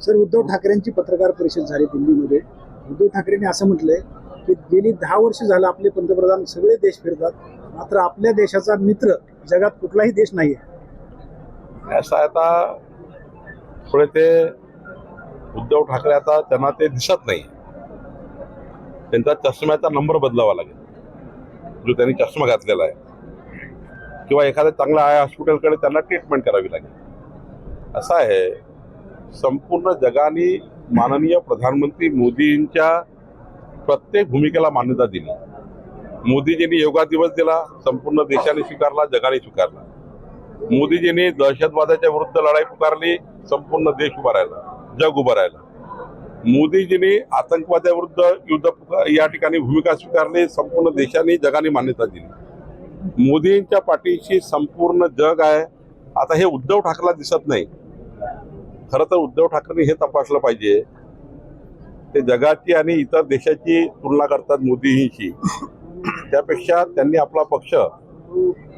Sir, Uddhav ठाकरेंची पत्रकार परिषद झाली दिल्लीमध्ये. उद्धव ठाकरेंनी असं म्हटलंय की गेली 10 वर्ष झालं आपले पंतप्रधान सगळे देश फिरतात, मात्र आपल्या देशाचा मित्र जगात कुठलाही देश नाही आहे. असं आता थोडे ते उद्धव ठाकरे आता त्यांना ते दिसत नाही. त्यांचा चष्म्याचा नंबर बदलावा लागेल, जो त्यांनी चष्मा घातलेला आहे, किंवा एखाद्या चांगल्या आय हॉस्पिटलकडे त्यांना ट्रीटमेंट करावी लागेल. असं आहे, संपूर्ण जगाने माननीय प्रधानमंत्री मोदींच्या प्रत्येक भूमिकेला मान्यता दिली. मोदीजींनी योगा दिवस दिला, संपूर्ण देशाने स्वीकारला, जगाने स्वीकारला. मोदीजींनी दहशतवादाच्या विरुद्ध लढाई पुकारली, संपूर्ण देश उभा राहिला, जग उभं राहिलं. मोदीजींनी आतंकवादाविरुद्ध युद्ध या ठिकाणी भूमिका स्वीकारली, संपूर्ण देशाने जगाने मान्यता दिली. मोदींच्या पाठीशी संपूर्ण जग आहे. आता हे उद्धव ठाकरेला दिसत नाही. खरं तर उद्धव ठाकरेंनी हे तपासलं पाहिजे. ते जगाची आणि इतर देशाची तुलना करतात मोदींशी. त्यापेक्षा त्यांनी आपला पक्ष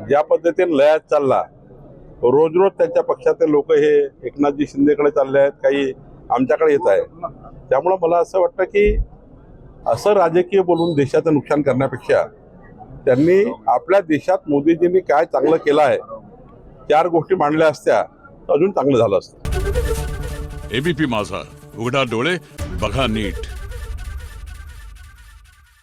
ज्या पद्धतीने लयात चालला, रोज रोज त्यांच्या पक्षाचे लोक हे एकनाथजी शिंदेकडे चालले आहेत, काही आमच्याकडे येत आहे. त्यामुळं मला असं वाटतं की असं राजकीय बोलून देशाचं नुकसान करण्यापेक्षा त्यांनी आपल्या देशात मोदीजींनी काय चांगलं केलं आहे 4 गोष्टी मांडल्या असत्या तर अजून चांगलं झालं असतं. एबीपी माझा, उघडा डोळे बघा नीट.